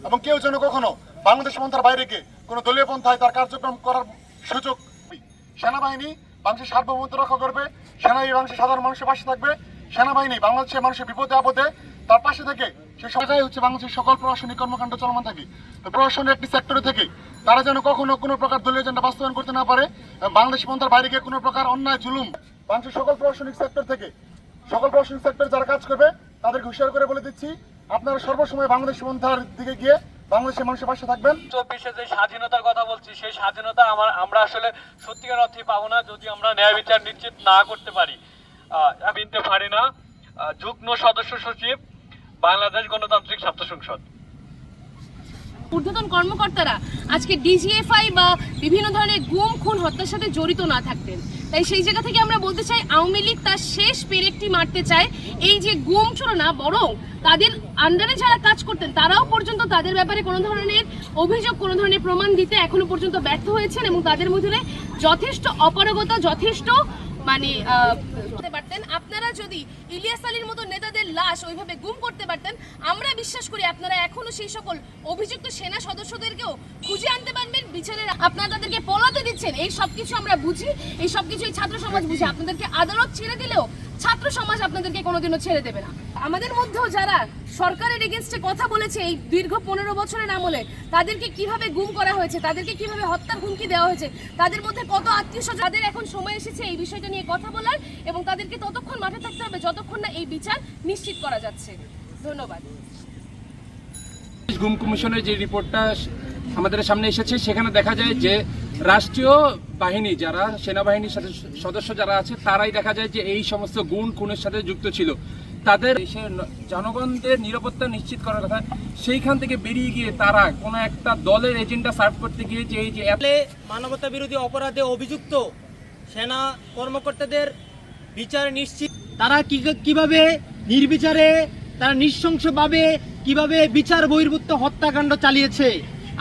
এবং কেউ যেন কখনো বাংলাদেশ পন্থার বাইরে গিয়ে কোনো দলীয় পন্থায় তার কার্যক্রম করার সুযোগ। সেনাবাহিনী বাংলাদেশের সার্বভৌমত্ব রক্ষা করবে, সেনাবাহিনী বাংলাদেশের সাধারণ মানুষের পাশে থাকবে, সেনাবাহিনী বাংলাদেশের মানুষের বিপদে আপদে তার পাশে থেকে সে সবাই হচ্ছে বাংলাদেশের সকল প্রশাসনিক কর্মকাণ্ড চলমান থাকে। তো প্রশাসনের একটি সেক্টরে থেকে তারা যেন কখনো কোনো প্রকার দলীয় এজেন্ডা বাস্তবায়ন করতে না পারে, বাংলাদেশ পন্থার বাইরে গিয়ে কোনো প্রকার অন্যায় জুলুম। বাংলাদেশের সকল প্রশাসনিক সেক্টর থেকে সকল প্রশাসনিক সেক্টরে যারা কাজ করবে তাদেরকে হুঁশিয়ার করে বলে দিচ্ছি, আপনারা সর্বসময় বাংলাদেশ পন্থার দিকে গিয়ে বাংলাদেশের মানুষের পাশে থাকবেন। 24-এ যে স্বাধীনতার কথা বলছি, সেই স্বাধীনতা আমরা আসলে সত্যিকার অর্থে পাবো না যদি আমরা ন্যায় বিচার নিশ্চিত না করতে পারি। বিনতে পারি না। যুগ্ম সদস্য সচিব, বাংলাদেশ গণতান্ত্রিক ছাত্র সংসদ। ঊর্ধ্বতন কর্মকর্তারা আজকে ডিজিএফআই বা বিভিন্ন ধরনের গুম খুন হত্যার সাথে জড়িত না থাকতেন, তাই সেই জায়গা থেকে আমরা বলতে চাই আওয়ামী লীগ তার শেষ পেরেকটি মারতে চায়। এই যে গুম ছিল না, বরং তাদের আন্ডারে যারা কাজ করতেন তারাও পর্যন্ত তাদের ব্যাপারে কোনো ধরনের অভিযোগ, কোনো ধরনের প্রমাণ দিতে এখনো পর্যন্ত ব্যর্থ হয়েছেন এবং তাদের মধ্যে যথেষ্ট অপারগতা, যথেষ্ট করতে পারতেন। আপনারা যদি ইলিয়াস আলীর মতো নেতাদের লাশ ওইভাবে গুম করতে পারতেন, আমরা বিশ্বাস করি আপনারা এখনো সেই সকল অভিযুক্ত সেনা সদস্যদেরকেও খুঁজে আনতে পারবেন বিচারের। আপনারা তাদেরকে পলাতে দিচ্ছেন, এই সবকিছু আমরা বুঝি, এই সবকিছু এই ছাত্র সমাজ বুঝে। আপনাদেরকে আদালত ছেড়ে দিলেও ছাত্র সমাজ আপনাদেরকে কোনোদিনও ছেড়ে দেবে না। আমাদের মধ্যেও যারা সরকারের এগেনস্টে কথা বলেছে এই দীর্ঘ 15 বছরের আমলে, তাদেরকে কিভাবে গুম করা হয়েছে, তাদেরকে কিভাবে হত্যার হুমকি দেওয়া হয়েছে, তাদের মধ্যে কত আত্মীয়স্বজন, তাদের এখন সময় এসেছে এই বিষয়টা নিয়ে কথা বলার, এবং তাদেরকে ততক্ষণ মাঠে থাকতে হবে যতক্ষণ না এই বিচার নিশ্চিত করা যাচ্ছে। ধন্যবাদ। গুম কমিশনের যে রিপোর্টটা আমাদের সামনে এসেছে, সেখানে দেখা যায় যে রাষ্ট্রীয় বাহিনী যারা সেনাবাহিনীর সাথে সদস্য যারা আছে, তারাই দেখা যায় যে এই সমস্ত গুম খুনের সাথে যুক্ত ছিল। তাদের জনগণদের নিরাপত্তা নিশ্চিত করার কথা, সেইখান থেকে বেরিয়ে গিয়ে তারা কোনো একটা দলের এজেন্ডা সার্ভ করতে গিয়ে যে এই যে মানবতা বিরোধী অপরাধে অভিযুক্ত সেনা কর্মকর্তাদের বিচার নিশ্চিত, তারা কিভাবে নির্বিচারে, তারা নৃশংসভাবে কিভাবে বিচার বহির্ভূত হত্যাকাণ্ড চালিয়েছে।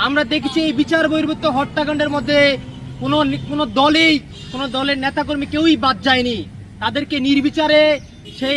আমরা দেখেছি এই বিচার বহির্ভূত হত্যাকাণ্ডের মধ্যে কোনো দলের নেতাকর্মী কেউই বাদ যায়নি। তাদেরকে নির্বিচারে সেই